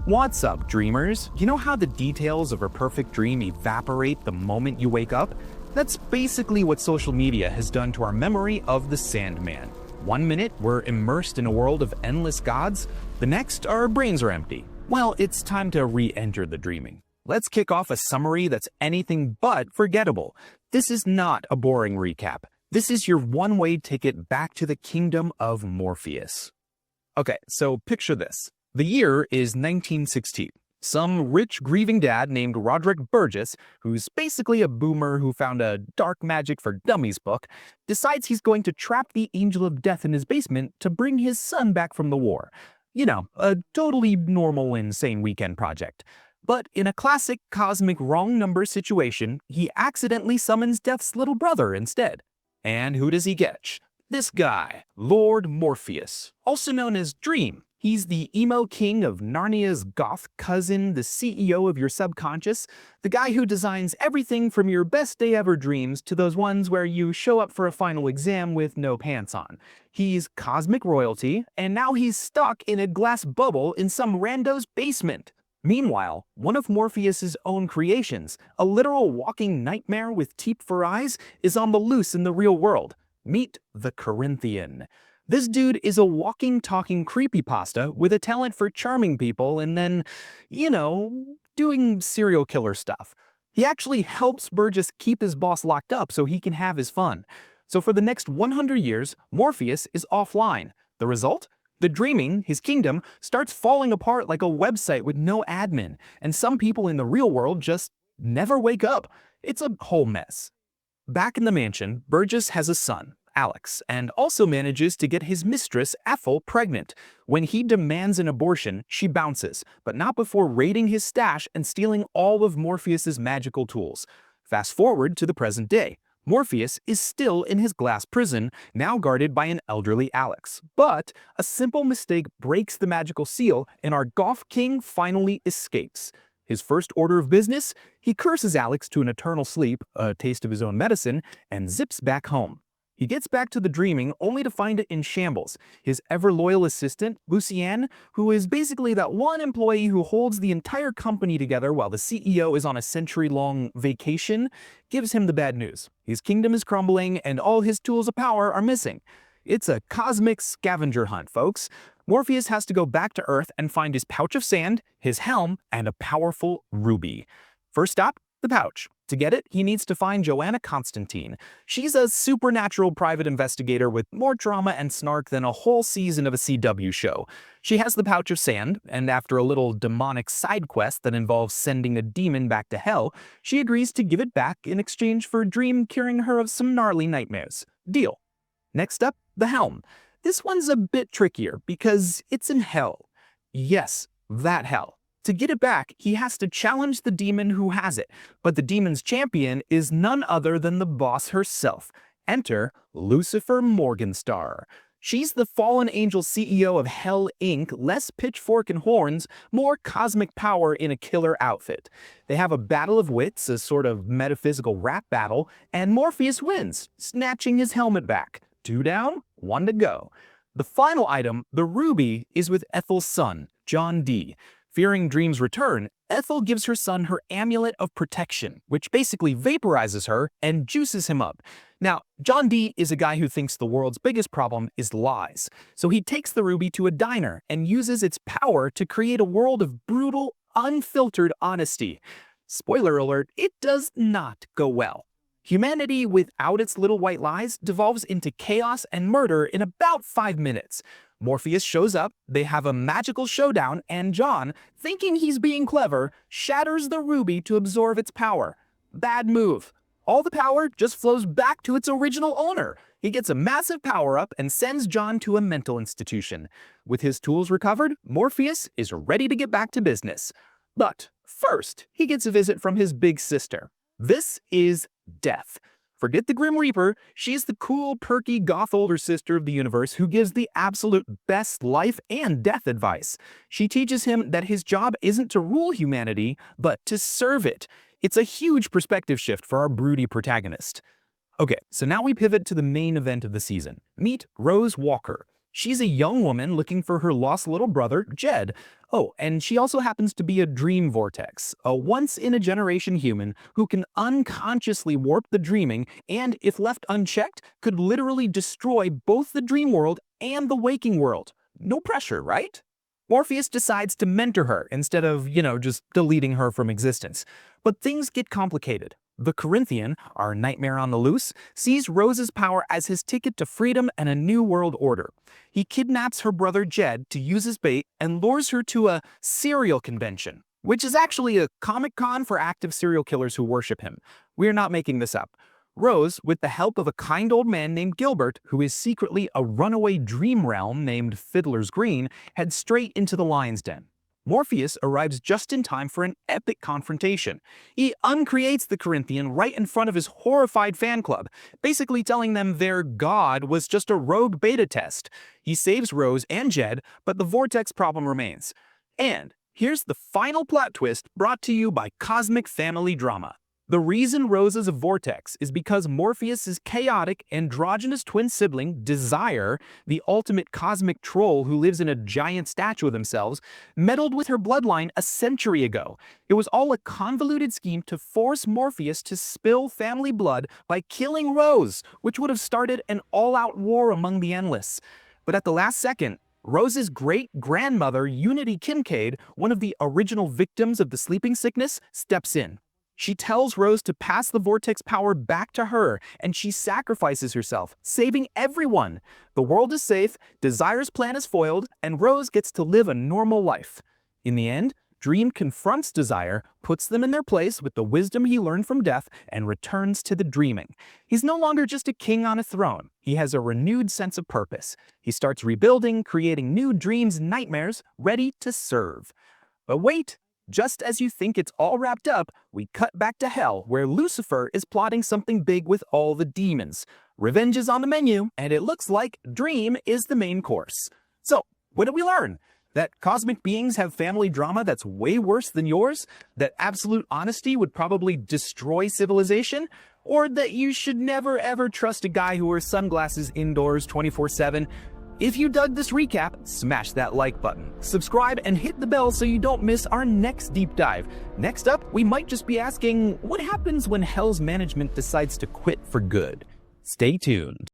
What's up, dreamers? You know how the details of a perfect dream evaporate the moment you wake up? That's basically what social media has done to our memory of the Sandman. One minute, we're immersed in a world of endless gods. The next, our brains are empty. Well, it's time to re-enter the dreaming. Let's kick off a summary that's anything but forgettable. This is not a boring recap. This is your one-way ticket back to the kingdom of Morpheus. Okay, so picture this. The year is 1916. Some rich, grieving dad named Roderick Burgess, who's basically a boomer who found a Dark Magic for Dummies book, decides he's going to trap the Angel of Death in his basement to bring his son back from the war. You know, a totally normal, insane weekend project. But in a classic cosmic wrong number situation, he accidentally summons Death's little brother instead. And who does he catch? This guy, Lord Morpheus, also known as Dream. He's the Emo King of Narnia's goth cousin, the CEO of your subconscious, the guy who designs everything from your best day ever dreams to those ones where you show up for a final exam with no pants on. He's cosmic royalty, and now he's stuck in a glass bubble in some rando's basement. Meanwhile, one of Morpheus's own creations, a literal walking nightmare with teeth for eyes, is on the loose in the real world. Meet the Corinthian. This dude is a walking, talking creepypasta with a talent for charming people and then, doing serial killer stuff. He actually helps Burgess keep his boss locked up so he can have his fun. So for the next 100 years, Morpheus is offline. The result? The dreaming, his kingdom, starts falling apart like a website with no admin, and some people in the real world just never wake up. It's a whole mess. Back in the mansion, Burgess has a son, Alex, and also manages to get his mistress, Ethel, pregnant. When he demands an abortion, she bounces, but not before raiding his stash and stealing all of Morpheus's magical tools. Fast forward to the present day. Morpheus is still in his glass prison, now guarded by an elderly Alex. But a simple mistake breaks the magical seal, and our Goth King finally escapes. His first order of business? He curses Alex to an eternal sleep, a taste of his own medicine, and zips back home. He gets back to the dreaming only to find it in shambles. His ever-loyal assistant, Lucifer, who is basically that one employee who holds the entire company together while the CEO is on a century-long vacation, gives him the bad news. His kingdom is crumbling and all his tools of power are missing. It's a cosmic scavenger hunt, folks. Morpheus has to go back to Earth and find his pouch of sand, his helm, and a powerful ruby. First stop, the pouch. To get it, he needs to find Joanna Constantine. She's a supernatural private investigator with more drama and snark than a whole season of a CW show. She has the pouch of sand, and after a little demonic side quest that involves sending a demon back to hell, she agrees to give it back in exchange for Dream curing her of some gnarly nightmares. Deal. Next up, the helm. This one's a bit trickier because it's in hell. Yes, that hell. To get it back, he has to challenge the demon who has it, but the demon's champion is none other than the boss herself. Enter Lucifer Morgenstar. She's the fallen angel CEO of Hell Inc., less pitchfork and horns, more cosmic power in a killer outfit. They have a battle of wits, a sort of metaphysical rap battle, and Morpheus wins, snatching his helmet back. 2 down, 1 to go. The final item, the ruby, is with Ethel's son, John D. Fearing Dream's return, Ethel gives her son her amulet of protection, which basically vaporizes her and juices him up. Now, John D is a guy who thinks the world's biggest problem is lies, so he takes the ruby to a diner and uses its power to create a world of brutal, unfiltered honesty. Spoiler alert, it does not go well. Humanity without its little white lies devolves into chaos and murder in about 5 minutes. Morpheus shows up, they have a magical showdown, and John, thinking he's being clever, shatters the ruby to absorb its power. Bad move. All the power just flows back to its original owner. He gets a massive power-up and sends John to a mental institution. With his tools recovered, Morpheus is ready to get back to business. But first, he gets a visit from his big sister. This is Death. Forget the Grim Reaper, she's the cool, perky, goth older sister of the universe who gives the absolute best life and death advice. She teaches him that his job isn't to rule humanity, but to serve it. It's a huge perspective shift for our broody protagonist. Okay, so now we pivot to the main event of the season. Meet Rose Walker. She's a young woman looking for her lost little brother, Jed. Oh, and she also happens to be a dream vortex, a once-in-a-generation human who can unconsciously warp the dreaming and, if left unchecked, could literally destroy both the dream world and the waking world. No pressure, right? Morpheus decides to mentor her instead of, just deleting her from existence. But things get complicated. The Corinthian, our nightmare on the loose, sees Rose's power as his ticket to freedom and a new world order. He kidnaps her brother Jed to use as bait and lures her to a serial convention, which is actually a Comic-Con for active serial killers who worship him. We're not making this up. Rose, with the help of a kind old man named Gilbert, who is secretly a runaway dream realm named Fiddler's Green, heads straight into the lion's den. Morpheus arrives just in time for an epic confrontation. He uncreates the Corinthian right in front of his horrified fan club, basically telling them their god was just a rogue beta test. He saves Rose and Jed, but the vortex problem remains. And here's the final plot twist brought to you by Cosmic Family Drama. The reason Rose is a vortex is because Morpheus' chaotic, androgynous twin sibling, Desire, the ultimate cosmic troll who lives in a giant statue of themselves, meddled with her bloodline a century ago. It was all a convoluted scheme to force Morpheus to spill family blood by killing Rose, which would have started an all-out war among the Endless. But at the last second, Rose's great-grandmother, Unity Kincaid, one of the original victims of the sleeping sickness, steps in. She tells Rose to pass the vortex power back to her, and she sacrifices herself, saving everyone. The world is safe, Desire's plan is foiled, and Rose gets to live a normal life. In the end, Dream confronts Desire, puts them in their place with the wisdom he learned from death, and returns to the dreaming. He's no longer just a king on a throne. He has a renewed sense of purpose. He starts rebuilding, creating new dreams and nightmares, ready to serve. But wait! Just as you think it's all wrapped up, we cut back to hell, where Lucifer is plotting something big with all the demons. Revenge is on the menu, and it looks like Dream is the main course. So, what did we learn? That cosmic beings have family drama that's way worse than yours? That absolute honesty would probably destroy civilization? Or that you should never ever trust a guy who wears sunglasses indoors 24/7? If you dug this recap, smash that like button, subscribe, and hit the bell so you don't miss our next deep dive. Next up, we might just be asking, what happens when Hell's management decides to quit for good? Stay tuned.